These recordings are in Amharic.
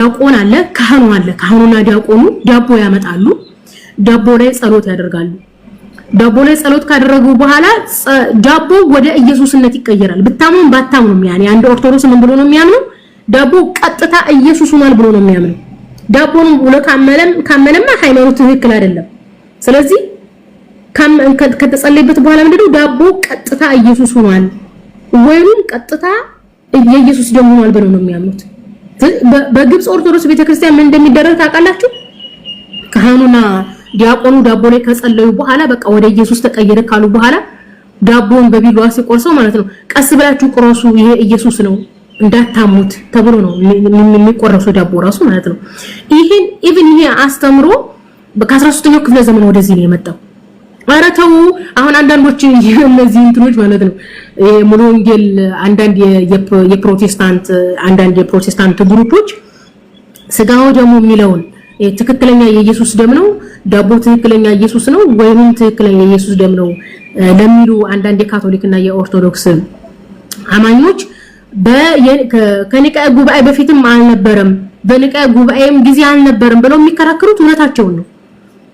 ዲያቆን አለ ካህኑ አለ ካህኑና ዲያቆኑ ዳቦ ያመጣሉ ዳቦ ላይ ጸሎት ያደርጋሉ ዳቦ ላይ ጸሎት ካደረጉ በኋላ ዳቦ ወደ ኢየሱስነት ይቀየራል ብታሙን ባታሙን ያኔ አንድ ኦርቶዶክስ ምን ብሎ ነው የሚያምነው ዳቦ ቀጥታ ኢየሱስ ሆኗል ብሎ ነው የሚያምነው ዳቦን ካመነማ ሃይማኖት ትክክል አይደለም ስለዚህ ከተጸለየበት በኋላ ምንድነው ዳቦ ቀጥታ ኢየሱስ ሆኗል ወይንም ቀጥታ የኢየሱስ ደም ሆኗል ብሎ ነው የሚያምኑት በግብጽ ኦርቶዶክስ ቤተክርስቲያን ምን እንደሚደረግ ታውቃላችሁ ካህኑና ዲያቆኑ ዳቦ ላይ ከጸለዩ በኋላ በቃ ወደ ኢየሱስ ተቀየረ ካሉ በኋላ ዳቦን በቢላዋ ሲቆርሰው ማለት ነው ቀስ ብላችሁ ቆርሱ ይሄ ኢየሱስ ነው እንዳታሙት ተብሎ ነው የሚቆረሰው ዳቦ ራሱ ማለት ነው ይሄን ኢቭን ይሄ አስተምሮ በ13ኛው ክፍለ ዘመን ወደዚህ ነው የመጣው አራተው አሁን አንዳንዶች እነዚህ እንትኖች ማለት ነው ሙሉ ወንጌል አንዳንድ የፕሮቴስታንት ግሩፖች ስጋው ደግሞ የሚለውን ትክክለኛ የኢየሱስ ደም ነው ዳቦ ትክክለኛ ኢየሱስ ነው ወይንም ትክክለኛ የኢየሱስ ደም ነው ለሚሉ አንዳንድ የካቶሊክና የኦርቶዶክስ አማኞች ከኒቃያ ጉባኤ በፊትም አልነበረም በኒቃያ ጉባኤም ጊዜ አልነበረም ብለው የሚከራከሩት እውነታቸው ነው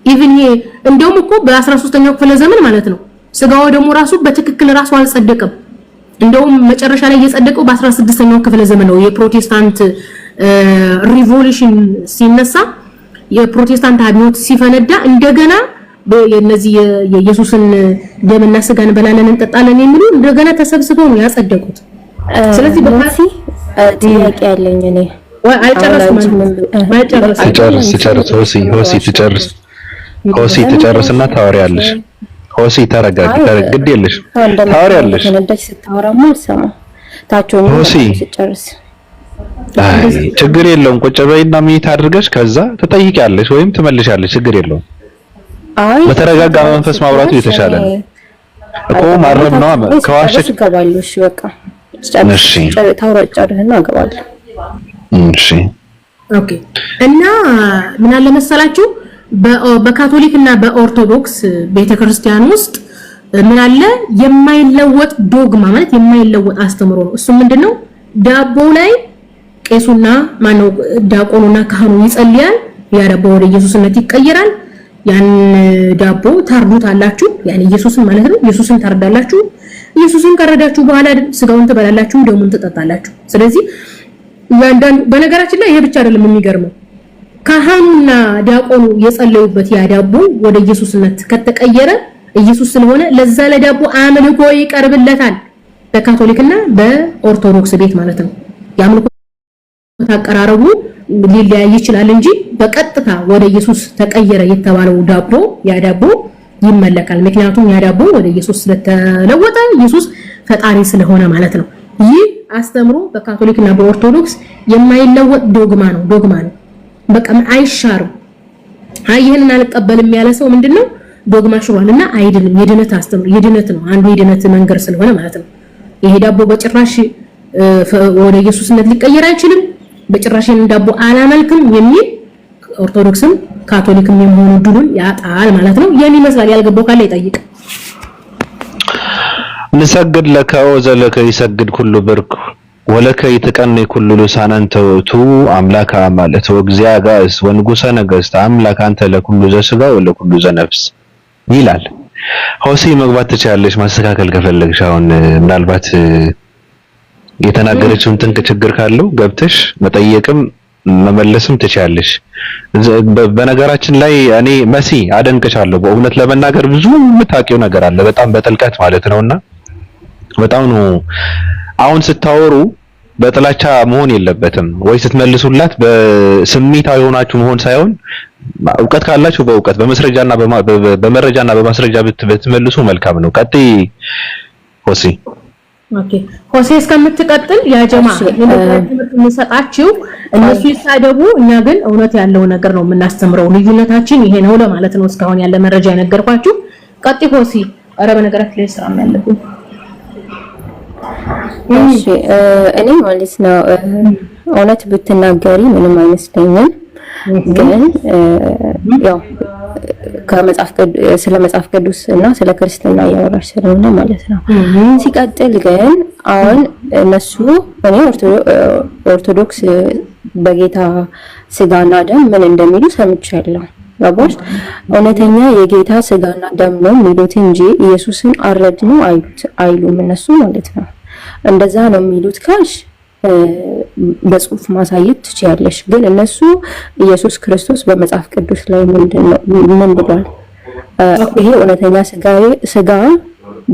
ኢቭን ይሄ እንደውም እኮ በ13ኛው ክፍለ ዘመን ማለት ነው ስጋው ደግሞ ራሱ በትክክል ራሱ አልጸደቀም እንደውም መጨረሻ ላይ የጸደቀው በ16ኛው ክፍለ ዘመን ነው የፕሮቴስታንት ሪቮሉሽን ሲነሳ የፕሮቴስታንት አብዮት ሲፈነዳ እንደገና የነዚህ የኢየሱስን ደምና ስጋን በላለን እንጠጣለን የሚሉ እንደገና ተሰብስበው ነው ያጸደቁት ስለዚህ በማሲ ጥያቄ ያለኝ እኔ ሆሲ ትጨርስና ታወሪያለሽ ሆሲ ተረጋጊ ግዴለሽ ታወሪያለሽ እንደዚህ ስታወራማ አልሰማ ታቾኝ ትጨርስ ችግር የለውም ቁጭ በይና ሚት አድርገሽ ከዛ ትጠይቂያለሽ ወይም ትመልሻለሽ ችግር የለውም በተረጋጋ መንፈስ ማውራቱ የተሻለ ነው እኮ ማረም ነው ከዋሸሽ ገባልሽ በቃ እሺ ታወራጫለህና አገባለሁ እሺ ኦኬ እና ምን አለ መሰላችሁ በካቶሊክና በኦርቶዶክስ ቤተክርስቲያን ውስጥ ምን አለ የማይለወጥ ዶግማ ማለት የማይለወጥ አስተምሮ ነው እሱ ምንድነው ዳቦ ላይ ቄሱና ማነው ዲያቆኑና ካህኑ ይጸልያል ያ ዳቦ ወደ ኢየሱስነት ይቀየራል ያን ዳቦ ታርዱታላችሁ ያን ኢየሱስን ማለት ነው ኢየሱስን ታርዳላችሁ ኢየሱስን ከረዳችሁ በኋላ ስጋውን ትበላላችሁ ደሙን ትጠጣላችሁ ስለዚህ በነገራችን ላይ ይሄ ብቻ አይደለም የሚገርመው ካህኑና ዲያቆኑ የጸለዩበት ያ ዳቦ ወደ ኢየሱስነት ከተቀየረ ኢየሱስ ስለሆነ ለዛ ለዳቦ አምልኮ ይቀርብለታል በካቶሊክና በኦርቶዶክስ ቤት ማለት ነው ያምልኮ ተቀራረቡ ሊለያይ ይችላል እንጂ በቀጥታ ወደ ኢየሱስ ተቀየረ የተባለው ዳቦ ያ ዳቦ ይመለካል ምክንያቱም ያ ዳቦ ወደ ኢየሱስ ስለተለወጠ ኢየሱስ ፈጣሪ ስለሆነ ማለት ነው ይህ አስተምሮ በካቶሊክና በኦርቶዶክስ የማይለወጥ ዶግማ ነው በቃ አይሻርም ይሄንን አልቀበልም ያለ ሰው ምንድነው ዶግማ ሽሯልና አይድንም የድነት አስተምሮ የድነት ነው አንዱ የድነት መንገር ስለሆነ ማለት ነው ይሄ ዳቦ በጭራሽ ወደ ኢየሱስነት ሊቀየር አይችልም በጭራሽ ዳቦ አላመልክም የሚል ኦርቶዶክስም ካቶሊክም የሚሆኑ ድሉን ያጣል ማለት ነው የሚመስላል ያልገባው ካለ ይጠይቅ ንሰግድ ለከ ወዘለከ ይሰግድ ኩሉ ብርክ ወለከ ይተቀነ ኩሉ ልሳናንተቱ አምላካ ማለት ወእግዚአብሔር ወንጉሰ ነገስት አምላክ አንተ ለኩሉ ዘስጋ ወለኩሉ ዘነፍስ ይላል ሆሲ መግባት ትችላለሽ ማስተካከል ከፈለግሽ አሁን ምናልባት የተናገረችውን ጥንቅ ችግር ካለው ገብተሽ መጠየቅም መመለስም ትችላለሽ በነገራችን ላይ እኔ መሲ አደንቅሻለሁ በእውነት ለመናገር ብዙ የምታውቂው ነገር አለ በጣም በጥልቀት ማለት ነውና በጣም ነው አሁን ስታወሩ በጥላቻ መሆን የለበትም ወይ ስትመልሱላት በስሜታዊ ሆናችሁ መሆን ሳይሆን ዕውቀት ካላችሁ በዕውቀት በመረጃና በማስረጃ ብትመልሱ መልካም ነው ቀጥይ ሆሲ ኦኬ ሆሴ እስከምትቀጥል ያ ጀማ እንሰጣችሁ እነሱ ይሳደቡ እኛ ግን እውነት ያለው ነገር ነው የምናስተምረው ልዩነታችን ይሄ ነው ለማለት ነው እስካሁን ያለ መረጃ የነገርኳችሁ ቀጥይ ሆሲ አረ በነገራችን ላይ ስራም ያለብኝ እሺ እኔ ማለት ነው እውነት ብትናገሪ ምንም አይመስለኝም ግን ያው ስለ መጽሐፍ ቅዱስ እና ስለ ክርስትና ያወራሽ ስለሆነ ማለት ነው ሲቀጥል ግን አሁን እነሱ እኔ ኦርቶዶክስ በጌታ ስጋና ደም ምን እንደሚሉ ሰምቻለሁ። ገባሽ? እውነተኛ የጌታ ስጋና ደም ነው የሚሉት እንጂ ኢየሱስን አረድ ነው አይሉም እነሱ ማለት ነው። እንደዛ ነው የሚሉት ካልሽ በጽሁፍ ማሳየት ትችያለሽ። ግን እነሱ ኢየሱስ ክርስቶስ በመጽሐፍ ቅዱስ ላይ ምን ብሏል? ይሄ እውነተኛ ስጋ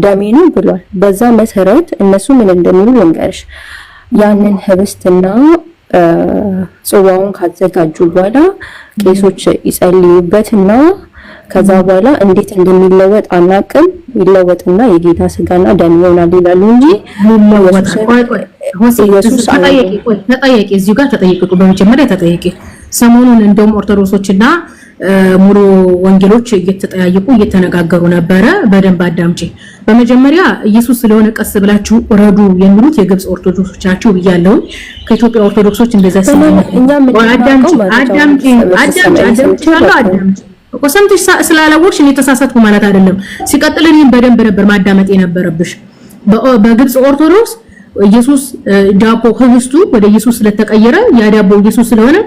ደሜ ነው ብሏል። በዛ መሰረት እነሱ ምን እንደሚሉ ልንገርሽ። ያንን ህብስትና ጽዋውን ካዘጋጁ በኋላ ቄሶች ይጸልዩበትና ከዛ በኋላ እንዴት እንደሚለወጥ አናቅም። ይለወጥና የጌታ ስጋና ደም ይሆናል ይላሉ እንጂ ኢየሱስ ተጠየቂ እዚሁ ጋር ተጠየቁ። በመጀመሪያ ተጠየቂ። ሰሞኑን እንደውም ኦርቶዶክሶችና ሙሉ ወንጌሎች እየተጠያየቁ እየተነጋገሩ ነበረ። በደንብ አዳምጪ። በመጀመሪያ ኢየሱስ ስለሆነ ቀስ ብላችሁ ረዱ የሚሉት የግብጽ ኦርቶዶክሶች ናቸው ብያለሁ። ከኢትዮጵያ ኦርቶዶክሶች እንደዛ ሰምተሽ ስላላወቅሽ እኔ ተሳሳትኩ ማለት አይደለም። ሲቀጥል እኔም በደንብ ነበር ማዳመጥ የነበረብሽ። በግብጽ ኦርቶዶክስ ኢየሱስ ዳቦ ህብስቱ ወደ ኢየሱስ ስለተቀየረ ያ ዳቦ ኢየሱስ ስለሆነ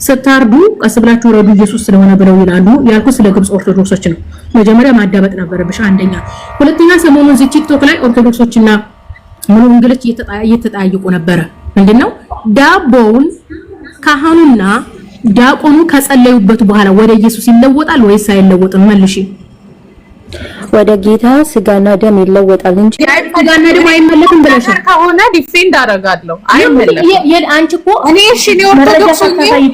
ስታርዱ ቀስ ብላችሁ ረዱ ኢየሱስ ስለሆነ ብለው ይላሉ። ያልኩ ስለ ግብጽ ኦርቶዶክሶች ነው። መጀመሪያ ማዳመጥ ነበረብሽ አንደኛ። ሁለተኛ ሰሞኑን እዚህ ቲክቶክ ላይ ኦርቶዶክሶችና ሙሉ ወንጌሎች እየተጠያየቁ ነበረ። ምንድነው ዳቦውን ካህኑና ዲያቆኑ ከጸለዩበት በኋላ ወደ ኢየሱስ ይለወጣል ወይስ አይለወጥም? መልሺ። ወደ ጌታ ስጋና ደም ይለወጣል እንጂ ስጋና ደም አይመለክም ብለሻል። ከሆነ ዲፌንድ አደርጋለሁ። አይመለክም። አንቺ እኮ እኔ እሺ ነው ኦርቶዶክስ ነኝ።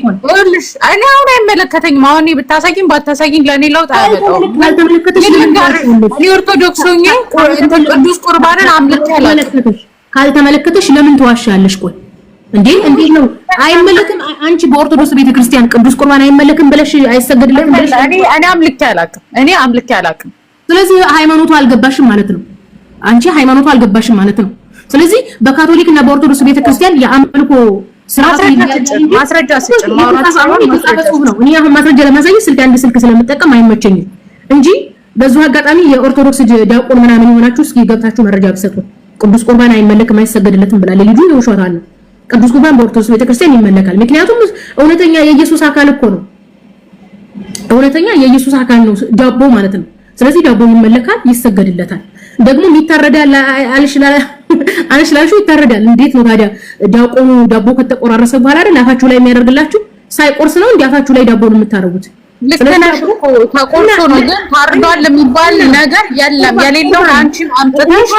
እኔ አሁን አይመለከተኝም። አሁን ብታሳጊኝ ባታሳጊኝ ለኔ ለውጥ አያመጣውም። እኔ ኦርቶዶክስ ነኝ። ቅዱስ ቁርባንን አምልኬያለሁ። ካልተመለከተሽ ለምን ተዋሻለሽ? ቆይ እንዴት ነው አይመለክም? አንቺ በኦርቶዶክስ ቤተክርስቲያን ቅዱስ ቁርባን አይመለክም ብለሽ አይሰገድልም ብለሽ እኔ አምልኬ አላውቅም። ስለዚህ ሃይማኖቱ አልገባሽም ማለት ነው። አንቺ ሃይማኖቱ አልገባሽም ማለት ነው። ስለዚህ በካቶሊክ እና በኦርቶዶክስ ቤተክርስቲያን የአምልኮ ስርዓት ማስረጃ ስጭ ማውራት ነው። እኔ አሁን ማስረጃ ለማሳየት አንድ ስልክ ስለምጠቀም አይመቸኝም እንጂ በዚሁ አጋጣሚ የኦርቶዶክስ ዲያቆን ምናምን የሆናችሁ እስኪ ገብታችሁ መረጃ ብትሰጡ። ቅዱስ ቁርባን አይመለክም አይሰገድለትም ብላለች ልጁ። የውሸታል ነው። ቅዱስ ቁርባን በኦርቶዶክስ ቤተክርስቲያን ይመለካል። ምክንያቱም እውነተኛ የኢየሱስ አካል እኮ ነው። እውነተኛ የኢየሱስ አካል ነው ዳቦ ማለት ነው። ስለዚህ ዳቦ ይመለካል፣ ይሰገድለታል። ደግሞ ይታረዳል አልሽላልሽው ይታረዳል። እንዴት ነው ታዲያ ዲያቆኑ ዳቦ ከተቆራረሰ በኋላ አይደል አፋችሁ ላይ የሚያደርግላችሁ? ሳይቆርስ ነው እንዴ አፋችሁ ላይ ዳቦን የምታረጉት? ተቆርሶ ነው ግን ታርዷል የሚባል ነገር የለም። የሌለውን አንቺም አምጥተሽ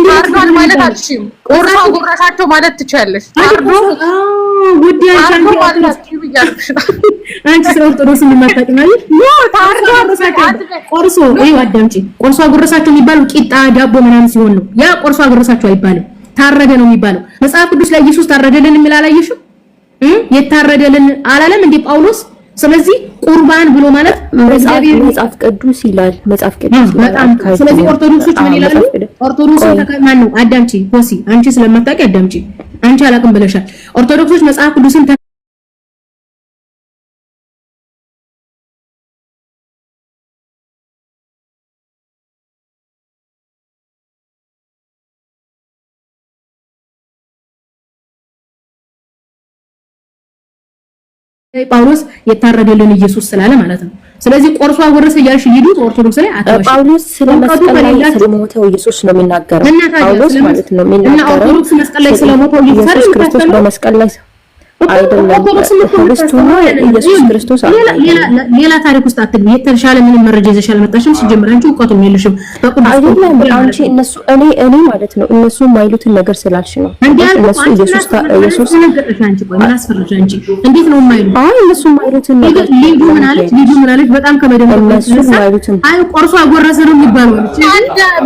ታርዷል ማለት አልሽም። ቆርሶ ጉረሳቸው ማለት ትችያለሽ። ታርዶ አንቺ ስለ ኦርቶዶክስ እንደማታውቂ ማለት ነው። ታርዶ ቆርሶ አዳምጪ። ቆርሶ ጉረሳቸው የሚባለው ቂጣ ዳቦ ምናምን ሲሆን ነው። ያ ቆርሶ ጉረሳቸው አይባልም፣ ታረደ ነው የሚባለው። መጽሐፍ ቅዱስ ላይ ኢየሱስ ታረደልን የሚል አላየሽም? የታረደልን አላለም እንዴ ጳውሎስ? ስለዚህ ቁርባን ብሎ ማለት መጽሐፍ ቅዱስ ይላል። መጽሐፍ ቅዱስ በጣም ስለዚህ ኦርቶዶክሶች ምን ይላሉ? ኦርቶዶክስ ተከማን ነው። አዳምጪ ሆሲ፣ አንቺ ስለማታውቂ አዳምጪ። አንቺ አላቅም ብለሻል። ኦርቶዶክሶች መጽሐፍ ቅዱስን ጳውሎስ የታረደልን ኢየሱስ ስላለ ማለት ነው። ስለዚህ ቆርሶ አጎረሰ እያልሽ ይዱት ኦርቶዶክስ ላይ አትዋሽ። ጳውሎስ ስለመስቀል ላይ ስለሞተው ኢየሱስ ነው የሚናገረው። ጳውሎስ ማለት ነው የሚናገረው። እና ኦርቶዶክስ መስቀል ላይ ስለሞተው ኢየሱስ ክርስቶስ በመስቀል ላይ አይደለም ክርስቶስና ኢየሱስ ክርስቶስ ሌላ ታሪክ ውስጥ አትግቢ። የተሻለ ምንም መረጃ ይዘሻል መጣሽም ሲጀምር አንቺ እውቀቱም የለሽም። አይደለም አንቺ እነሱ እኔ ማለት ነው እነሱ የማይሉትን ነገር ስላልሽ ነው። እነሱ ኢየሱስ አንቺ ቆይ ምን አስፈራሽ? አንቺ እንዴት ነው የማይሉ? አይ እነሱ የማይሉትን ነገር ልጁ ምን አለች? በጣም ከመደመር እነሱ የማይሉትን አይ ቆርሶ አጎረሰ ነው የሚባለው።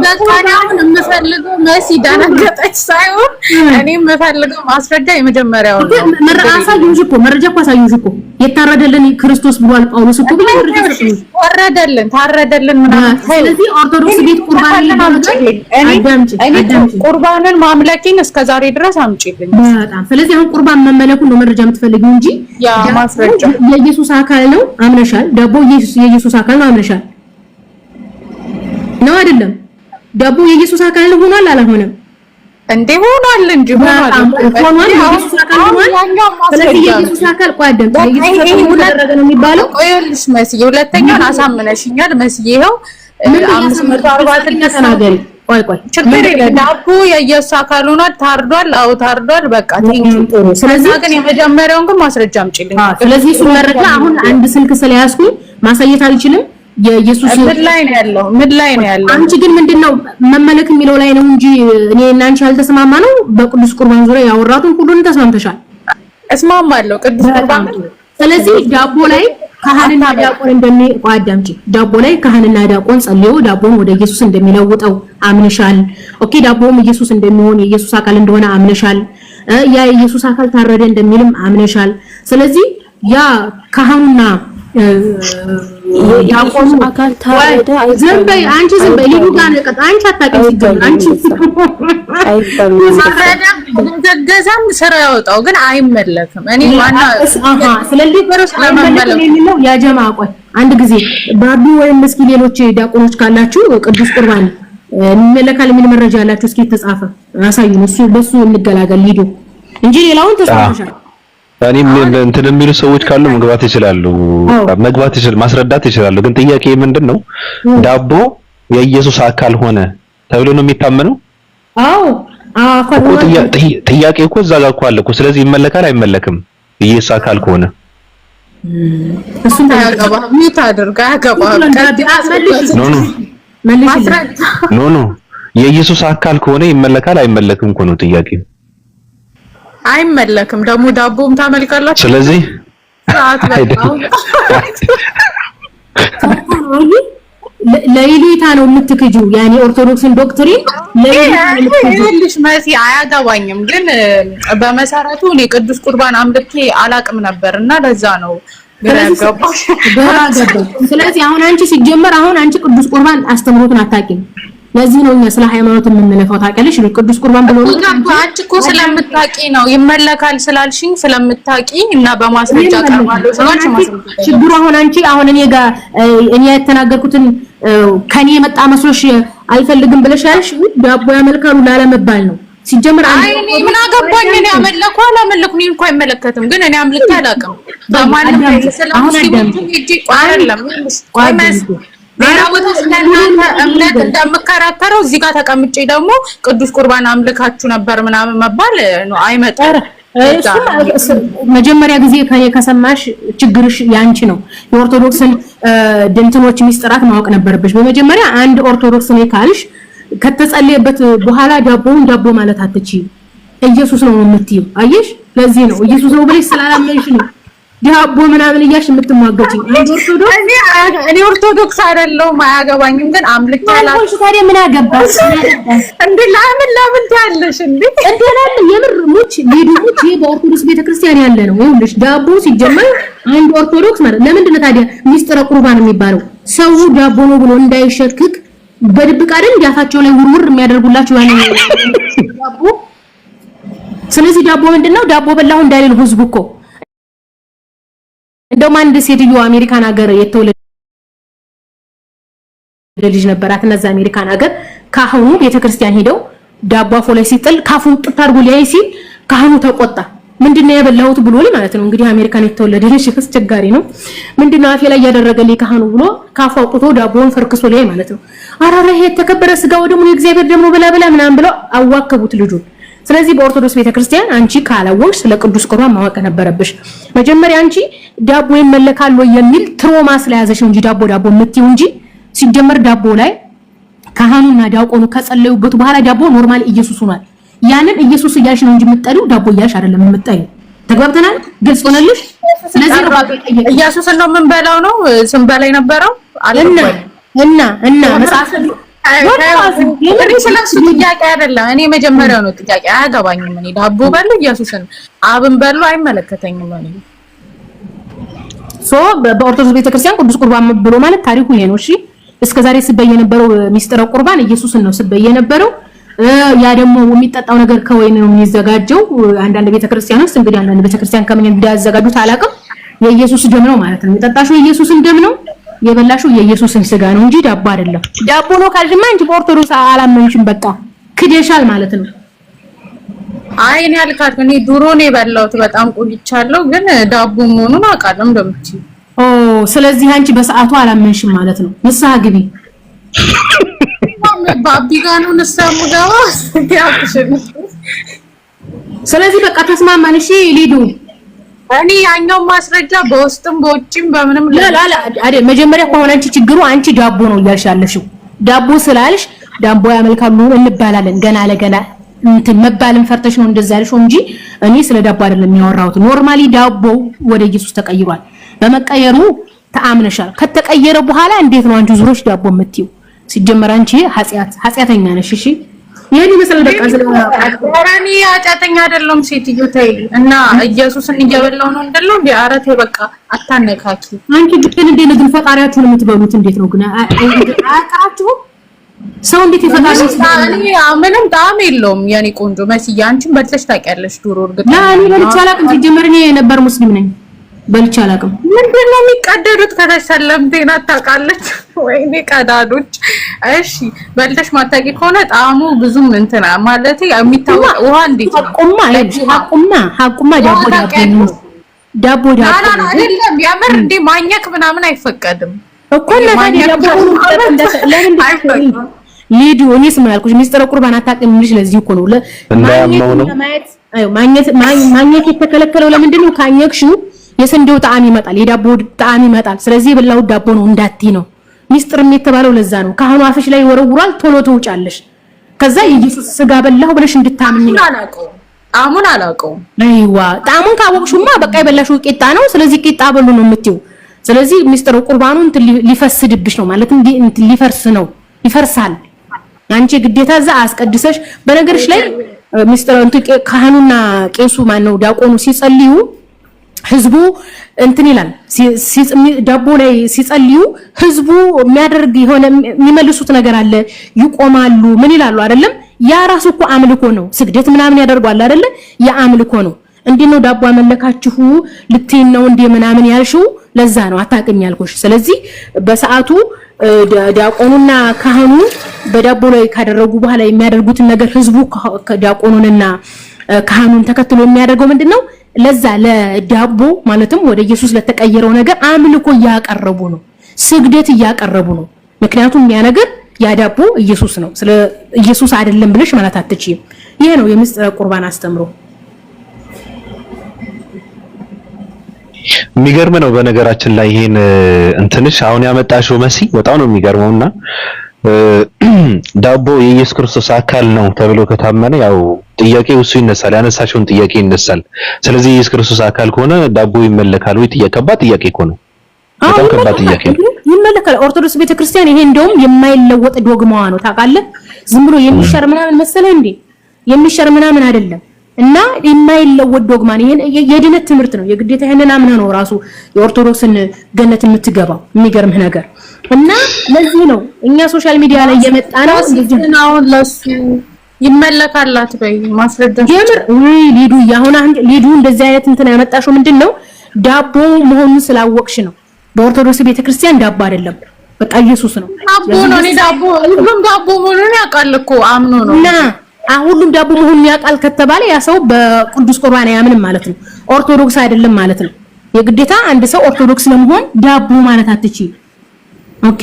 በቃ አሁን የምፈልገው መሲ ዳናገጠች ሳይሆን እኔ የምፈልገው ማስረጃ የመጀመሪያው ነው። አሳዩሽ እኮ መረጃ እኮ አሳዩሽ እኮ የታረደልን ክርስቶስ ብሏል ጳውሎስ እኮ ብለ ታረደልን ምናምን። ስለዚህ ኦርቶዶክስ ቤት ቁርባንን ማምለኪን እስከዛሬ ድረስ አምጪልኝ። በጣም ስለዚህ አሁን ቁርባን መመለኩን ነው መረጃ የምትፈልጊው እንጂ ያ ማስረጃ የኢየሱስ አካል ነው አምነሻል። ዳቦ የኢየሱስ አካል ነው አምነሻል ነው አይደለም? ዳቦ የኢየሱስ አካል ነው ሆኗል አላልሆነም? እንዴ ሆኗል እንጂ ሆኗል። የኢየሱስ አካል ሆኗል። ስለዚህ የኢየሱስ አካል ቋደም የኢየሱስ ተደረገ ነው የሚባለው። ቆይልሽ መስዬ ሁለተኛውን አሳምነሽኛል መስዬ። ይኸው 540 ተናገሪ። ቆይ ችግር የለም። ዳቦ የኢየሱስ አካል ሆኗል። ታርዷል። አዎ ታርዷል። በቃ ቴንኪው። ስለዚህ ግን የመጀመሪያውን ግን ማስረጃ አምጪልኝ። ስለዚህ እሱ መረጃ አሁን አንድ ስልክ ስለያዝኩኝ ማሳየት አልችልም። የኢየሱስ ምን ላይ ነው ያለው? አንቺ ግን ምንድነው መመለክ የሚለው ላይ ነው እንጂ እኔ እና አንቺ ያልተስማማ ነው። በቅዱስ ቁርባን ዙሪያ ያወራቱን ሁሉን ተስማምተሻል። እስማማለሁ ቅዱስ ቁርባን። ስለዚህ ዳቦ ላይ ካህንና ዲያቆን አዳምጪ። ዳቦ ላይ ካህንና ዲያቆን ጸልዮ ዳቦን ወደ ኢየሱስ እንደሚለውጠው አምነሻል። ኦኬ። ዳቦም ኢየሱስ እንደሚሆን የኢየሱስ አካል እንደሆነ አምነሻል። ያ የኢየሱስ አካል ታረደ እንደሚልም አምነሻል። ስለዚህ ያ ካህኑና የኢየሱስ አካል ታረደ ዝም በይ አንቺ፣ ዝም በይ ልዩ ጋር ነቀጥ አንቺ አታውቂም ሲጀምር አንቺ ገዛም ስራ ያወጣው ግን አይመለክም። እኔ ዋና ስለዚህ አይመለክም የሚለው ያ ጀማ ቆይ አንድ ጊዜ ባቢ ወይም እስኪ ሌሎች ዲያቆኖች ካላችሁ ቅዱስ ቁርባን እንመለካል ምን መረጃ ያላችሁ እስኪ ተጻፈ አሳዩን። እሱ በሱ እንገላገል ሊዱ እንጂ ሌላውን ተሳተሻል። እኔም እንትን የሚሉ ሰዎች ካሉ መግባት ይችላሉ፣ ማስረዳት ይችላሉ። ግን ጥያቄ ምንድነው ዳቦ የኢየሱስ አካል ሆነ ተብሎ ነው የሚታመነው? አዎ ጥያቄ እኮ እዛ ጋር እኮ አለ እኮ። ስለዚህ ይመለካል አይመለክም? ኢየሱስ አካል ከሆነ እሱን ታያገባ ሚት አድርጋ ያገባ ኖ የኢየሱስ አካል ከሆነ ይመለካል አይመለክም እኮ ነው ጥያቄው። አይመለክም ደግሞ ዳቦም ታመልካላችሁ። ስለዚህ ለይሉኝታ ነው የምትክጂው። ያኔ ኦርቶዶክስን ዶክትሪን ለይልሽ መሲ አያገባኝም። ግን በመሰረቱ እኔ ቅዱስ ቁርባን አምልኬ አላቅም ነበርና ለዛ ነው ግራ ያጋባው። ስለዚህ አሁን አንቺ ሲጀመር አሁን አንቺ ቅዱስ ቁርባን አስተምሮትን አታውቂም። ለዚህ ነው እኛ ስለ ሃይማኖት የምንለፈው ታውቂያለሽ። ቅዱስ ቁርባን ብሎ ነው አንቺ እኮ ስለምታውቂ ነው ይመለካል ስላልሽኝ ስለምታውቂ እና በማስረጃ ቀርባለሁ ስለሽ ማስረጃ ችግሩ አሁን አንቺ አሁን እኔ የተናገርኩትን ከኔ የመጣ መስሎሽ አልፈልግም ብለሽ ያልሽ ዳቦ ያመልካሉ ላለመባል ነው ሲጀምር። አይ እኔ ምን አገባኝ? እኔ አመለኩ አላመለኩ እኔን እንኳን አይመለከትም። ግን እኔ አምልኬ አላውቅም። በማንም ሌላ ቦታ ስለናንተ እምነት እንደምከራከረው እዚህ ጋር ተቀምጬ ደግሞ ቅዱስ ቁርባን አምልካችሁ ነበር ምናምን መባል ነው አይመጣም። መጀመሪያ ጊዜ ከሰማሽ ችግርሽ ያንቺ ነው። የኦርቶዶክስን ድንትኖች ሚስጥራት ማወቅ ነበርብሽ። በመጀመሪያ አንድ ኦርቶዶክስ ነው ካልሽ ከተጸለየበት በኋላ ዳቦ ማለት አትችይም። ኢየሱስ ነው የምትይው። አየሽ፣ ለዚህ ነው ኢየሱስ ነው ብለሽ ስላላመንሽ ነው ዳቦ ምናምን እያልሽ የምትሟገጪኝ። እኔ ኦርቶዶክስ አይደለሁም አያገባኝም። ግን አምልክ ያላችሁ ታዲያ ምን አገባሽ እንዴ? ለምን ታያለሽ እንዴ? እንደናል የምር ሙች ሊዱች በኦርቶዶክስ ቤተክርስቲያን ያለ ነው። ይኸውልሽ ዳቦ ሲጀመር አንድ ኦርቶዶክስ ማለት ለምንድን ነው ታዲያ ሚስጥረ ቁርባን የሚባለው? ሰው ዳቦ ነው ብሎ እንዳይሸክክ በድብቅ አይደል ያፋቸው ላይ ውርውር የሚያደርጉላችሁ ያኔ ዳቦ። ስለዚህ ዳቦ ምንድነው? ዳቦ በላሁ እንዳይል ህዝቡ እኮ እንደውም አንድ ሴትዮ አሜሪካን ሀገር የተወለደ ልጅ ነበራት። እነዛ አሜሪካን ሀገር ካህኑ ቤተክርስቲያን ሄደው ዳቦ አፎ ላይ ሲጥል ካፉን ጥጥ አድርጎ ሊያይ ሲል ካህኑ ተቆጣ። ምንድነው የበላሁት ብሎ ማለት ነው እንግዲህ አሜሪካን የተወለደ ልጅ አስቸጋሪ ነው። ምንድነው አፌ ላይ ያደረገልኝ ካህኑ ብሎ ካፉ አውጥቶ ዳቦውን ፈርክሶ ላይ ማለት ነው። አራራ ይሄ የተከበረ ስጋው ደግሞ የእግዚአብሔር ደም ነው በላ ምናምን ብለው አዋከቡት ልጁን። ስለዚህ በኦርቶዶክስ ቤተክርስቲያን አንቺ ካላወቅሽ ስለ ቅዱስ ቁርባን ማወቅ ነበረብሽ። መጀመሪያ አንቺ ዳቦ ይመለካል ወይ የሚል ትሮማ ስለያዘሽ እንጂ ዳቦ የምትይው እንጂ ሲጀመር ዳቦ ላይ ካህኑና ዲያቆኑ ከጸለዩበት በኋላ ዳቦ ኖርማል ኢየሱስ ሆኗል። ያንን ኢየሱስ እያልሽ ነው እንጂ የምትጠሪው ዳቦ እያልሽ አይደለም የምትጠሪው። ተግባብተናል? ግልጽ ሆነልሽ? ስለዚህ ኢየሱስን ነው የምንበላው ነው ስንበላ የነበረው እና መጽሐፍ ስለሱ ጥያቄ አይደለም። እኔ መጀመሪያው ነው ጥያቄ አያገባኝም። እኔ ዳቦ በሉ ኢየሱስን አብን በሉ አይመለከተኝም። እኔ በኦርቶዶክስ ቤተክርስቲያን ቅዱስ ቁርባን ብሎ ማለት ታሪኩ ይሄ ነው። እሺ እስከዛሬ ስበየ የነበረው ሚስጥረ ቁርባን ኢየሱስን ነው ስበየ የነበረው። ያ ደግሞ የሚጠጣው ነገር ከወይን ነው የሚዘጋጀው። አንዳንድ ቤተክርስቲያኖች እንግዲህ አንዳንድ ቤተክርስቲያን ከምን እንዳያዘጋጁት አላውቅም። የኢየሱስ ደም ነው ማለት ነው የሚጠጣሽው። የኢየሱስን ደም ነው የበላሽው፣ የኢየሱስን ስጋ ነው እንጂ ዳቦ አይደለም። ዳቦ ነው ካልሽማ እንጂ በኦርቶዶክስ አላመንሽም፣ በቃ ክደሻል ማለት ነው። አይ እኔ አልካድኩም። እኔ ድሮ ነው የበላሁት በጣም ቆይቻለሁ፣ ግን ዳቦ መሆኑን አውቃለሁ እንደምትይ። ስለዚህ አንቺ በሰዓቱ አላመንሽም ማለት ነው። ንስሐ ግቢ። ባቢ ጋር ነው ንስሐ ሙዳዋ ያቅሽን። ስለዚህ በቃ ተስማማን። እሺ ሊዱ እኔ ያኛው ማስረጃ በውስጥም በውጭም በምንም አይደል። መጀመሪያ ከሆነ አንቺ ችግሩ አንቺ ዳቦ ነው እያልሽ ያለሽው። ዳቦ ስላልሽ ዳቦ ያመልካሉ እንባላለን። ገና ለገና እንትን መባልን ፈርተሽ ነው እንደዛ ያልሽው እንጂ እኔ ስለ ዳቦ አይደለም የሚያወራሁት። ኖርማሊ ዳቦ ወደ ኢየሱስ ተቀይሯል። በመቀየሩ ተአምነሻል። ከተቀየረ በኋላ እንዴት ነው አንቺ ዙሮሽ ዳቦ የምትይው? ሲጀመር አንቺ ኃጢአተኛ ነሽ። እሺ ይሄን ይመስላል። በቃ ስለራኒ ኃጢአተኛ አይደለም ሴትዮ ተይ። እና ኢየሱስን እየበላው ነው እንደለው እንዴ? ኧረ ተይ በቃ አታነካኪ። አንቺ ግን እንዴት ነው ፈጣሪያችሁን የምትበሉት? እንዴት ነው ግን አያቀራችሁ? ሰው እንዴት ይፈታል? ምንም ጣዕም የለውም። ያኔ ቆንጆ መስያ አንቺም በልተሽ ታውቂያለሽ? ዱሮ እርግጥ እኔ በልቼ አላውቅም። ሲጀመር እኔ ነበር ሙስሊም ነኝ። በልቼ አላውቅም። ምንድነው የሚቀደዱት? ከተሰለምቴና ታውቃለች ወይኔ ቀዳዶች። እሺ በልተሽ ማታቂ ከሆነ ጣዕሙ ብዙም እንትና ማለት የሚታወቅ ውሃ እንዴት ነው? ሀቁማ ዳቦ አይደለም። ያምር እንዴ ማኘክ ምናምን አይፈቀድም እኮ ሊዱ እኔስ ምን አልኩሽ? ሚስጥረ ቁርባን አታውቅም ልጅ። ለዚህ እኮ ነው ማኘት የተከለከለው። ለምንድን ነው? ካኘክሽው የስንዴው ጣዕም ይመጣል፣ የዳቦ ጣዕም ይመጣል። ስለዚህ የበላው ዳቦ ነው እንዳትይ ነው ሚስጥርም የተባለው። ለዛ ነው ካህኑ አፍሽ ላይ ወረውራል፣ ቶሎ ትውጫለሽ። ከዛ የኢየሱስ ስጋ በላሁ ብለሽ እንድታምኝ ነው። ጣዕሙን አላውቀውም። አይዋ ጣዕሙን ካወቅሽማ በቃ የበላሽው ቂጣ ነው። ስለዚህ ቂጣ በሉ ነው የምትይው። ስለዚህ ሚስጥር ቁርባኑን ሊፈስድብሽ ነው ማለት ሊፈርስ ነው፣ ይፈርሳል። አንቺ ግዴታ እዛ አስቀድሰሽ። በነገርሽ ላይ ሚስጥር ካህኑና ቄሱ ማነው ዲያቆኑ ሲጸልዩ ህዝቡ እንትን ይላል። ዳቦ ላይ ሲጸልዩ ህዝቡ የሚያደርግ የሆነ የሚመልሱት ነገር አለ። ይቆማሉ፣ ምን ይላሉ አይደለም? ያ ራሱ እኮ አምልኮ ነው። ስግደት ምናምን ያደርጓል አይደለ? ያ አምልኮ ነው። እንዴት ነው ዳቦ አመለካችሁ ልትይን ነው እንዴ ምናምን ያልሽው? ለዛ ነው አታውቅም ያልኩሽ። ስለዚህ በሰዓቱ ዲያቆኑና ካህኑ በዳቦ ላይ ካደረጉ በኋላ የሚያደርጉትን ነገር ህዝቡ ዲያቆኑንና ካህኑን ተከትሎ የሚያደርገው ምንድነው? ለዛ ለዳቦ ማለትም ወደ ኢየሱስ ለተቀየረው ነገር አምልኮ እያቀረቡ ነው፣ ስግደት እያቀረቡ ነው። ምክንያቱም ያ ነገር ያ ዳቦ ኢየሱስ ነው። ስለ ኢየሱስ አይደለም ብለሽ ማለት አትችይም። ይሄ ነው የምስጢረ ቁርባን አስተምሮ። የሚገርም ነው። በነገራችን ላይ ይሄን እንትንሽ አሁን ያመጣሽው መሲ በጣም ነው የሚገርመውና ዳቦ የኢየሱስ ክርስቶስ አካል ነው ተብሎ ከታመነ ያው ጥያቄው እሱ ይነሳል፣ ያነሳሽውን ጥያቄ ይነሳል። ስለዚህ የኢየሱስ ክርስቶስ አካል ከሆነ ዳቦ ይመለካል ወይ? ከባድ ጥያቄ እኮ ነው። በጣም ከባድ ጥያቄ ነው። ይመለካል። ኦርቶዶክስ ቤተክርስቲያን ይሄ እንደውም የማይለወጥ ዶግማዋ ነው። ታውቃለህ? ዝም ብሎ የሚሸር ምናምን መሰለህ እንዴ? የሚሸር ምናምን አይደለም። እና የማይለወጥ ዶግማ ነው። ይሄ የድነት ትምህርት ነው። የግዴታ ይሄንን አምነህ ነው ራሱ የኦርቶዶክስን ገነት የምትገባው። የሚገርምህ ነገር እና ለዚህ ነው እኛ ሶሻል ሚዲያ ላይ የመጣ ነው እንደዚህ ነው። ለሱ ይመለካላት በይ ማስረጃ የምር ወይ ሊዱ ያሁን ሊዱ እንደዚህ አይነት እንትን ያመጣሽው ምንድነው? ዳቦ መሆኑን ስላወቅሽ ነው። በኦርቶዶክስ ቤተክርስቲያን ዳቦ አይደለም፣ በቃ ኢየሱስ ነው። ዳቦ ነው። ዳቦ ሁሉም ዳቦ መሆኑን ያውቃል እኮ አምኖ ነው። እና ሁሉም ዳቦ መሆኑን ያውቃል ከተባለ ያ ሰው በቅዱስ ቁርባን ያምንም ማለት ነው። ኦርቶዶክስ አይደለም ማለት ነው። የግዴታ አንድ ሰው ኦርቶዶክስ ለመሆን ዳቦ ማለት አትችይ። ኦኬ።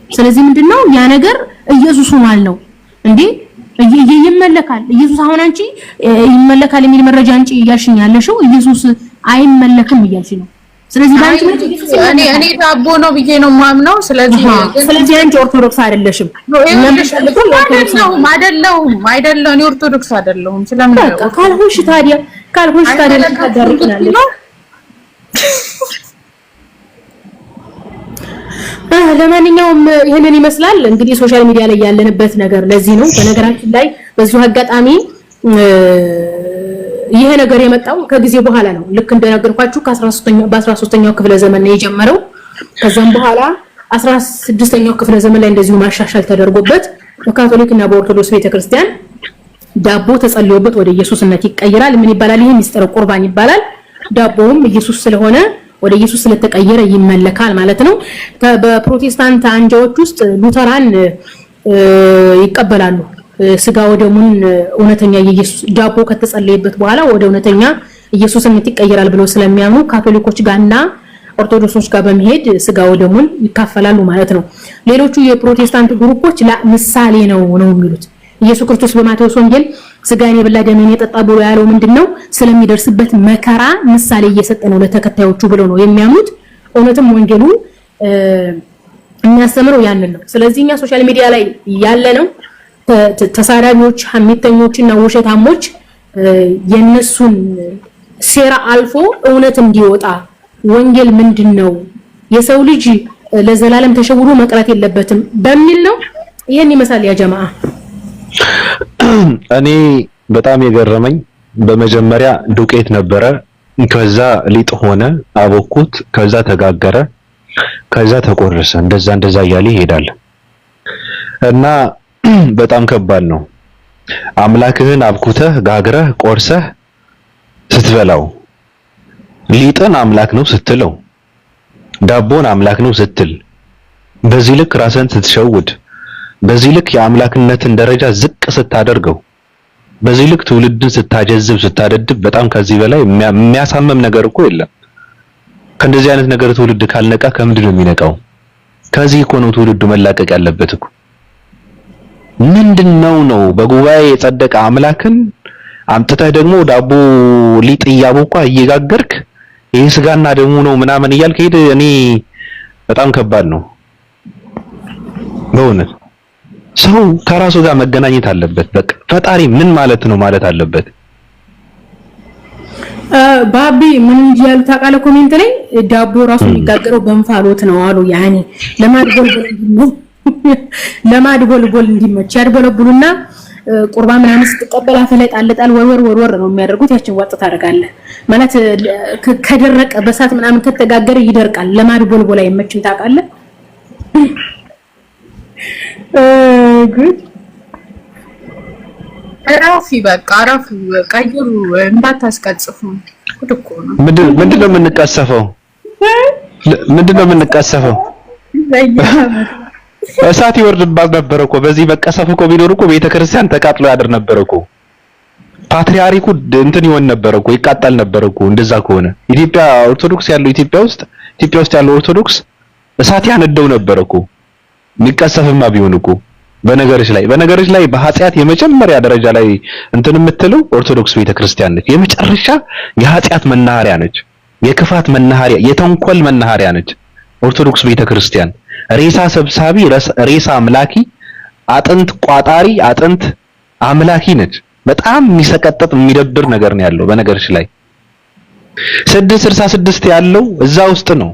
ስለዚህ ምንድነው ያ ነገር ኢየሱስ ማለት ነው እንዴ? ይመለካል ኢየሱስ። አሁን አንቺ ይመለካል የሚል መረጃ አንቺ እያልሽኝ ያለሽው ኢየሱስ አይመለክም እያልሽ ነው። ስለዚህ ባንቺ እኔ ዳቦ ነው ብዬ ነው ማምነው። ስለዚህ አንቺ ኦርቶዶክስ አይደለሽም። አይደለም እኔ ኦርቶዶክስ አይደለሁም። ስለምን ካልሆንሽ ታዲያ ታደርቅናለሽ። ለማንኛውም ይሄንን ይመስላል እንግዲህ ሶሻል ሚዲያ ላይ ያለንበት ነገር ለዚህ ነው። በነገራችን ላይ በዚሁ አጋጣሚ ይሄ ነገር የመጣው ከጊዜ በኋላ ነው። ልክ እንደነገርኳችሁ በ13ኛው ክፍለ ዘመን ነው የጀመረው። ከዛም በኋላ 16ኛው ክፍለ ዘመን ላይ እንደዚሁ ማሻሻል ተደርጎበት በካቶሊክ እና በኦርቶዶክስ ቤተክርስቲያን ዳቦ ተጸልዮበት ወደ ኢየሱስነት ይቀየራል። ምን ይባላል? ይሄ ሚስጥረ ቁርባን ይባላል። ዳቦውም ኢየሱስ ስለሆነ ወደ ኢየሱስ ስለተቀየረ ይመለካል ማለት ነው። በፕሮቴስታንት አንጃዎች ውስጥ ሉተራን ይቀበላሉ። ስጋ ወደሙን እውነተኛ የኢየሱስ ዳቦ ከተጸለየበት በኋላ ወደ እውነተኛ ኢየሱስነት ይቀየራል ብለው ስለሚያምኑ ካቶሊኮች ጋርና ኦርቶዶክሶች ጋር በመሄድ ስጋ ወደሙን ይካፈላሉ ማለት ነው። ሌሎቹ የፕሮቴስታንት ግሩፖች ምሳሌ ነው የሚሉት። ኢየሱስ ክርስቶስ በማቴዎስ ወንጌል ስጋዬን የበላ ደሜን የጠጣ ብሎ ያለው ምንድነው? ስለሚደርስበት መከራ ምሳሌ እየሰጠ ነው ለተከታዮቹ ብለው ነው የሚያምኑት። እውነትም ወንጌሉ የሚያስተምረው ያንን ነው። ስለዚህ እኛ ሶሻል ሚዲያ ላይ ያለ ነው ተሳዳቢዎች፣ ሐሜተኞችና ውሸታሞች የነሱን ሴራ አልፎ እውነት እንዲወጣ ወንጌል ምንድነው የሰው ልጅ ለዘላለም ተሸውዶ መቅረት የለበትም በሚል ነው። ይሄን ይመስላል ያ ጀማዓ። እኔ በጣም የገረመኝ በመጀመሪያ ዱቄት ነበረ፣ ከዛ ሊጥ ሆነ፣ አቦኩት፣ ከዛ ተጋገረ፣ ከዛ ተቆረሰ። እንደዛ እያለ ይሄዳል እና በጣም ከባድ ነው። አምላክህን አብኩተህ ጋግረህ ቆርሰህ ስትበላው ሊጥን አምላክ ነው ስትለው፣ ዳቦን አምላክ ነው ስትል፣ በዚህ ልክ ራስን ስትሸውድ፣ በዚህ ልክ የአምላክነትን ደረጃ ዝቅ ስታደርገው፣ በዚህ ልክ ትውልድን ስታጀዝብ ስታደድብ፣ በጣም ከዚህ በላይ የሚያሳመም ነገር እኮ የለም። ከእንደዚህ አይነት ነገር ትውልድ ካልነቃ ከምንድን ነው የሚነቃው? ከዚህ እኮ ነው ትውልዱ መላቀቅ ያለበት እኮ። ምንድነው በጉባኤ የጸደቀ አምላክን አምጥተህ ደግሞ ዳቦ ሊጥ እያቦካ እየጋገርክ ይሄ ስጋና ደሙ ነው ምናምን እያልክ ሄድ። እኔ በጣም ከባድ ነው በእውነት። ሰው ከራሱ ጋር መገናኘት አለበት። በቃ ፈጣሪ ምን ማለት ነው ማለት አለበት። ባቢ ምን እንጂ ያሉ ታውቃለህ? ኮሜንት ላይ ዳቦ ራሱ የሚጋገረው በእንፋሎት ነው አሉ። ያኔ ለማድቦልቦል እንዲመች ያድቦለቡሉና ቁርባን ምናምን ስትቀበል አፍ ላይ ጣልጣል ወርወር ነው የሚያደርጉት። ያችን ዋጥ ታደርጋለህ ማለት ከደረቀ በሳት ምናምን ከተጋገረ ይደርቃል። ለማድቦልቦል አይመችም ታውቃለህ? ጉድ አራፊ በቃ አራፊ ቀይሩ እንዳታስቀጽፉ። ጉድ እኮ ነው። ምንድነው የምንቀሰፈው? ምንድነው የምንቀሰፈው? እሳት ይወርድባት ነበር እኮ በዚህ መቀሰፍ እኮ ቢኖር እኮ ቤተክርስቲያን ተቃጥሎ ያድር ነበር እኮ። ፓትሪያርኩ እንትን ይሆን ነበር እኮ ይቃጠል ነበር እኮ። እንደዛ ከሆነ ኢትዮጵያ ኦርቶዶክስ ያለው ኢትዮጵያ ውስጥ ያለው ኦርቶዶክስ እሳት ያነደው ነበር እኮ የሚቀሰፍማ ቢሆን እኮ። በነገሮች ላይ በኃጢአት የመጀመሪያ ደረጃ ላይ እንትን የምትለው ኦርቶዶክስ ቤተክርስቲያን ነች። የመጨረሻ የኃጢአት መናኸሪያ ነች። የክፋት መናኸሪያ፣ የተንኮል መናኸሪያ ነች ኦርቶዶክስ ቤተክርስቲያን። ሬሳ ሰብሳቢ፣ ሬሳ አምላኪ፣ አጥንት ቋጣሪ፣ አጥንት አምላኪ ነች። በጣም የሚሰቀጥጥ የሚደብር ነገር ነው ያለው በነገሮች ላይ። 666 ያለው እዛ ውስጥ ነው።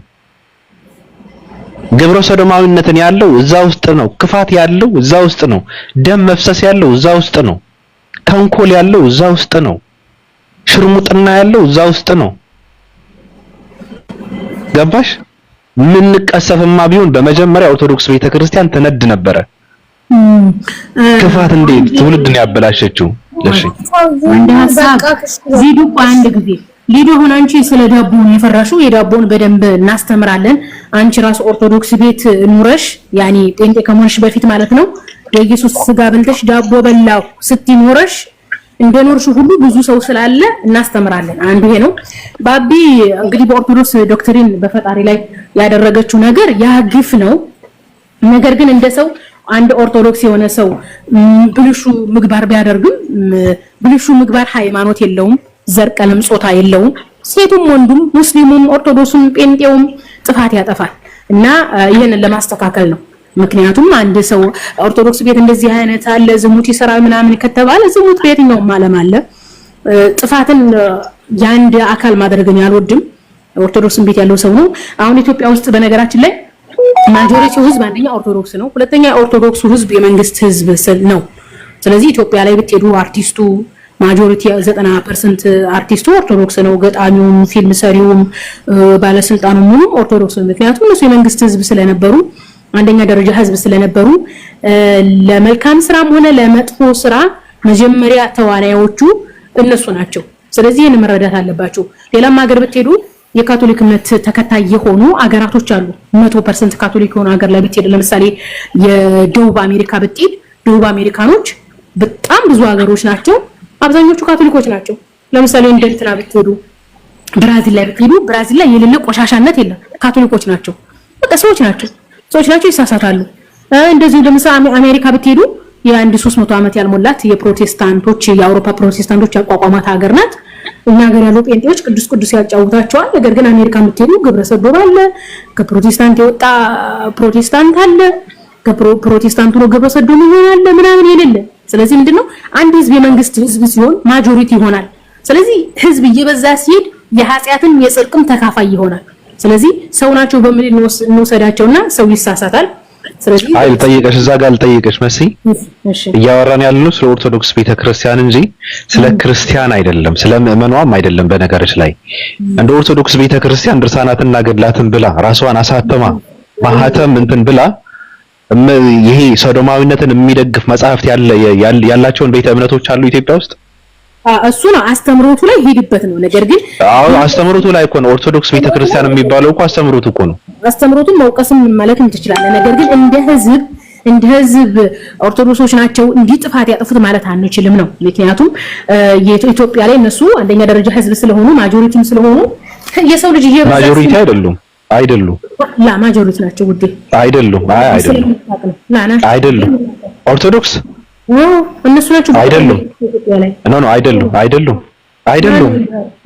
ግብረ ሰዶማዊነትን ያለው እዛ ውስጥ ነው። ክፋት ያለው እዛ ውስጥ ነው። ደም መፍሰስ ያለው እዛ ውስጥ ነው። ተንኮል ያለው እዛ ውስጥ ነው። ሽርሙጥና ያለው እዛ ውስጥ ነው። ገባሽ? ምን ቀሰፍማ ቢሆን በመጀመሪያ ኦርቶዶክስ ቤተክርስቲያን ትነድ ነበረ። ክፋት እንዴት ትውልድን ያበላሸችው? እሺ እንደ ሐሳብ አንድ ጊዜ ሊዱ ሆነ አንቺ ስለ ዳቦ ነው የፈራሽው። የዳቦን በደንብ እናስተምራለን። አንቺ ራስ ኦርቶዶክስ ቤት ኑረሽ ያኒ ጴንጤ ከመሆንሽ በፊት ማለት ነው የኢየሱስ ስጋ በልተሽ ዳቦ በላው ስትኖርሽ እንደኖርሽ ሁሉ ብዙ ሰው ስላለ እናስተምራለን። አንዱ ይሄ ነው። ባቢ እንግዲህ በኦርቶዶክስ ዶክትሪን በፈጣሪ ላይ ያደረገችው ነገር ያ ግፍ ነው። ነገር ግን እንደ ሰው አንድ ኦርቶዶክስ የሆነ ሰው ብልሹ ምግባር ቢያደርግም ብልሹ ምግባር ሃይማኖት የለውም፣ ዘር፣ ቀለም፣ ጾታ የለውም። ሴቱም ወንዱም ሙስሊሙም ኦርቶዶክሱም ጴንጤውም ጥፋት ያጠፋል እና ይሄንን ለማስተካከል ነው። ምክንያቱም አንድ ሰው ኦርቶዶክስ ቤት እንደዚህ አይነት አለ ዝሙት ይሰራል ምናምን ከተባለ ዝሙት በየትኛውም ዓለም አለ። ጥፋትን ያንድ አካል ማድረግን ያልወድም ኦርቶዶክስ ቤት ያለው ሰው ነው። አሁን ኢትዮጵያ ውስጥ በነገራችን ላይ ማጆሪቲው ህዝብ አንደኛ ኦርቶዶክስ ነው፣ ሁለተኛ ኦርቶዶክሱ ህዝብ የመንግስት ህዝብ ነው። ስለዚህ ኢትዮጵያ ላይ ብትሄዱ አርቲስቱ ማጆሪቲ 90% አርቲስቱ ኦርቶዶክስ ነው። ገጣሚውም፣ ፊልም ሰሪውም፣ ባለስልጣኑም ሁሉ ኦርቶዶክስ ነው። ምክንያቱም እነሱ የመንግስት ህዝብ ስለነበሩ አንደኛ ደረጃ ህዝብ ስለነበሩ ለመልካም ስራም ሆነ ለመጥፎ ስራ መጀመሪያ ተዋናዮቹ እነሱ ናቸው። ስለዚህ ይሄን መረዳት አለባችሁ። ሌላም ሀገር ብትሄዱ የካቶሊክ እምነት ተከታይ የሆኑ አገራቶች አሉ። 100% ካቶሊክ የሆኑ ሀገር ላይ ብትሄዱ ለምሳሌ የደቡብ አሜሪካ ብትሄድ ደቡብ አሜሪካኖች በጣም ብዙ ሀገሮች ናቸው አብዛኞቹ ካቶሊኮች ናቸው። ለምሳሌ እንደ እንትና ብትሄዱ ብራዚል ላይ ብትሄዱ ብራዚል ላይ የሌለ ቆሻሻነት የለም። ካቶሊኮች ናቸው። በቃ ሰዎች ናቸው ይሳሳታሉ። እንደዚህ ለምሳሌ አሜሪካ ብትሄዱ የአንድ 300 ዓመት ያልሞላት የፕሮቴስታንቶች የአውሮፓ ፕሮቴስታንቶች ያቋቋማት ሀገር ናት። እኛ ሀገር ያሉ ጴንጤዎች ቅዱስ ያጫውታቸዋል። ነገር ግን አሜሪካ ብትሄዱ ግብረ ሰዶም አለ፣ ከፕሮቴስታንት የወጣ ፕሮቴስታንት አለ፣ ከፕሮቴስታንቱ ነው ግብረ ሰዶም ይሆናል ምናምን የሌለ። ስለዚህ ምንድነው አንድ ህዝብ የመንግስት ህዝብ ሲሆን ማጆሪቲ ይሆናል። ስለዚህ ህዝብ እየበዛ ሲሄድ የኃጢአትም የጽድቅም ተካፋይ ይሆናል። ስለዚህ ሰው ናቸው በሚል እንወሰዳቸውና ሰው ይሳሳታል። ስለዚህ ልጠይቅሽ እዛ ጋር ልጠይቅሽ መሲ፣ እያወራን ያለነው ስለ ኦርቶዶክስ ቤተክርስቲያን እንጂ ስለ ክርስቲያን አይደለም፣ ስለ ምዕመኗም አይደለም። በነገርሽ ላይ እንደ ኦርቶዶክስ ቤተክርስቲያን ድርሳናትና ገድላትን ብላ ራሷን አሳተማ ማህተም እንትን ብላ ይሄ ሶዶማዊነትን የሚደግፍ መጽሐፍት ያላቸውን ቤተ እምነቶች አሉ ኢትዮጵያ ውስጥ። እሱ ነው አስተምሮቱ ላይ ሄድበት ነው። ነገር ግን አስተምሮቱ ላይ እኮ ነው ኦርቶዶክስ ቤተክርስቲያን የሚባለው እኮ አስተምሮቱ እኮ ነው። አስተምሮቱን መውቀስም መመለክም ትችላለህ። ነገር ግን እንደ ህዝብ ኦርቶዶክሶች ናቸው እንዲህ ጥፋት ያጠፉት ማለት አንችልም ነው። ምክንያቱም የኢትዮጵያ ላይ እነሱ አንደኛ ደረጃ ህዝብ ስለሆኑ ማጆሪቲም ስለሆኑ የሰው ልጅ ማጆሪቲ አይደሉም ማጆሪቲ ናቸው ውዴ። አይደሉም ኦርቶዶክስ እነሱ ናቸው አይደሉም። አይደሉም።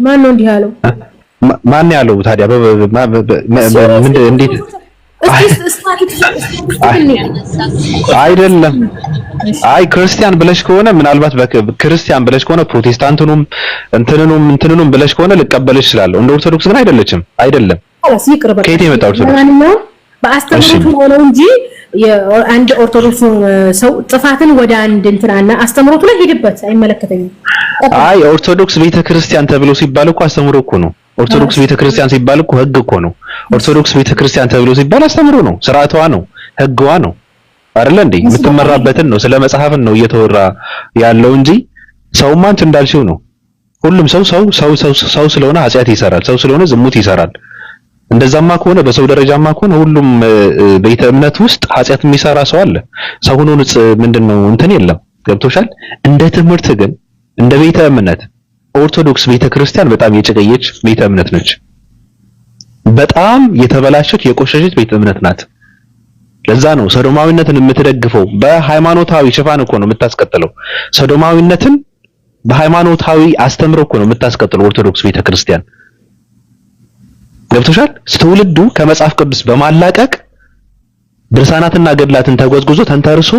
ማን ነው እንዲህ ያለው? ማን ያለው ታዲያ? እንዴት አይደለም? ክርስቲያን ብለሽ ከሆነ ምናልባት ክርስቲያን ብለሽ ከሆነ ፕሮቴስታንቱንም እንትንኑም ብለሽ ከሆነ ልቀበልሽ እችላለሁ። እንደ ኦርቶዶክስ ግን አይደለም። ከየት የመጣ ኦርቶዶክስ? በአስተምሮቱ ነው እንጂ የአንድ ኦርቶዶክስ ሰው ጥፋትን ወደ አንድ እንትናና አስተምሮቱ ላይ ሄድበት አይመለከተኝም። ኦርቶዶክስ ቤተክርስቲያን ተብሎ ሲባል እኮ አስተምሮ እኮ ነው። ኦርቶዶክስ ቤተክርስቲያን ሲባል እኮ ህግ እኮ ነው። ኦርቶዶክስ ቤተክርስቲያን ተብሎ ሲባል አስተምሮ ነው፣ ስርዓቷ ነው፣ ህግዋ ነው አይደል እንዴ? የምትመራበትን ነው፣ ስለ መጽሐፍን ነው እየተወራ ያለው እንጂ ሰውማ አንቺ እንዳልሽው ነው። ሁሉም ሰው ስለሆነ ኃጢአት ይሰራል፣ ሰው ስለሆነ ዝሙት ይሰራል። እንደዛማ ከሆነ በሰው ደረጃማ ከሆነ ሁሉም ቤተ እምነት ውስጥ ኃጢአት የሚሰራ ሰው አለ። ሰው ሆኖ ምንድነው እንትን የለም። ገብቶሻል? እንደ ትምህርት ግን እንደ ቤተ እምነት ኦርቶዶክስ ቤተክርስቲያን በጣም የጨቀየች ቤተ እምነት ነች። በጣም የተበላሸች የቆሸሸች ቤተ እምነት ናት። ለዛ ነው ሶዶማዊነትን የምትደግፈው። በሃይማኖታዊ ሽፋን እኮ ነው የምታስቀጥለው። ሶዶማዊነትን በሃይማኖታዊ አስተምሮ እኮ ነው የምታስቀጥለው ኦርቶዶክስ ቤተክርስቲያን። ገብቶሻል? ትውልዱ ከመጽሐፍ ቅዱስ በማላቀቅ ድርሳናትና ገድላትን ተጎዝጉዞ ተንተርሶ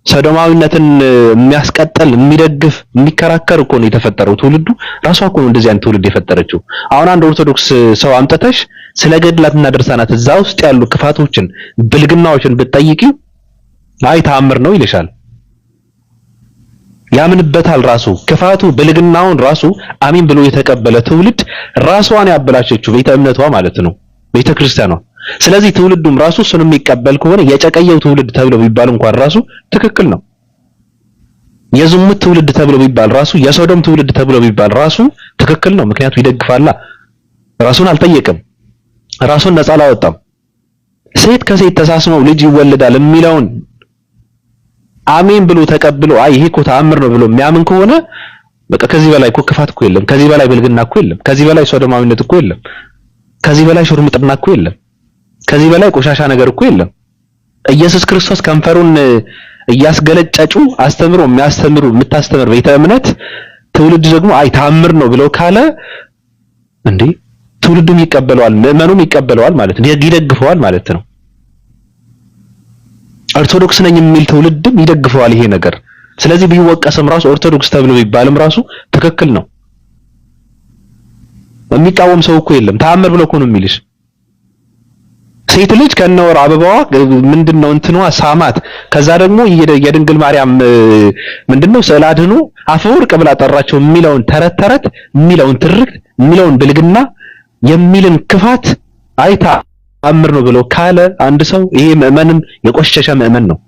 ሶዶማዊነትን የሚያስቀጥል የሚደግፍ የሚከራከር እኮ ነው የተፈጠረው። ትውልዱ ራሷ እኮ ነው እንደዚህ አይነት ትውልድ የፈጠረችው። አሁን አንድ ኦርቶዶክስ ሰው አምጥተሽ ስለ ገድላትና ድርሳናት እዛ ውስጥ ያሉ ክፋቶችን ብልግናዎችን ብትጠይቂው ተአምር ነው ይልሻል። ያምንበታል። ራሱ ክፋቱ ብልግናውን ራሱ አሚን ብሎ የተቀበለ ትውልድ ራሷን ያበላሸችው ቤተ እምነቷ ማለት ነው፣ ቤተክርስቲያኗ። ስለዚህ ትውልዱም ራሱ እሱን የሚቀበል ከሆነ የጨቀየው ትውልድ ተብሎ ቢባል እንኳን ራሱ ትክክል ነው። የዝሙት ትውልድ ተብሎ ቢባል ራሱ፣ የሶዶም ትውልድ ተብሎ ቢባል ራሱ ትክክል ነው። ምክንያቱም ይደግፋላ። ራሱን አልጠየቅም፣ ራሱን ነፃ አላወጣም። ሴት ከሴት ተሳስመው ልጅ ይወለዳል የሚለውን አሜን ብሎ ተቀብሎ ይሄ እኮ ተአምር ነው ብሎ የሚያምን ከሆነ በቃ ከዚህ በላይ እኮ ክፋት እኮ የለም፣ ከዚህ በላይ ብልግና እኮ የለም፣ ከዚህ በላይ ሶዶማዊነት እኮ የለም፣ ከዚህ በላይ ሹርምጥና እኮ የለም፣ ከዚህ በላይ ቆሻሻ ነገር እኮ የለም። ኢየሱስ ክርስቶስ ከንፈሩን እያስገለጨጩ አስተምሮ የምታስተምር ቤተ እምነት ትውልድ ደግሞ ተአምር ነው ብሎ ካለ እንዴ ትውልዱም ይቀበለዋል፣ ምዕመኑም ይቀበለዋል ማለት ነው፣ ይደግፈዋል ማለት ነው። ኦርቶዶክስ ነኝ የሚል ትውልድም ይደግፈዋል ይሄ ነገር። ስለዚህ ቢወቀስም ራሱ ኦርቶዶክስ ተብሎ ቢባልም ራሱ ትክክል ነው። የሚቃወም ሰው እኮ የለም። ተአምር ብሎ እኮ ነው የሚልሽ። ሴት ልጅ ከነወር አበባዋ ምንድነው እንትኗ ሳማት። ከዛ ደግሞ የድንግል ማርያም ምንድነው ስዕል አድኖ አፈወርቅ ብላ ጠራቸው የሚለውን ተረት የሚለውን ትርክት የሚለውን ብልግና የሚልን ክፋት ተአምር ነው ብሎ ካለ አንድ ሰው ይሄ ምዕመንም የቆሸሸ ምዕመን ነው።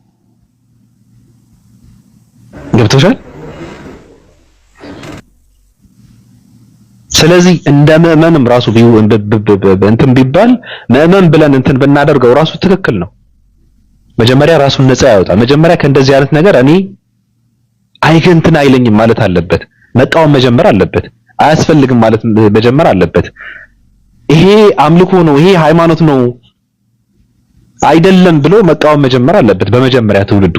ገብቶሻል? ስለዚህ እንደ ምዕመንም ራሱ እንትን ቢባል ምዕመን ብለን እንትን ብናደርገው ራሱ ትክክል ነው። መጀመሪያ ራሱን ነፃ ያወጣ። መጀመሪያ ከእንደዚህ አይነት ነገር እኔ አይገንትን አይለኝም ማለት አለበት። መቃወም መጀመር አለበት። አያስፈልግም ማለት መጀመር አለበት። ይሄ አምልኮ ነው፣ ይሄ ሃይማኖት ነው አይደለም ብሎ መቃወም መጀመር አለበት በመጀመሪያ ትውልዱ።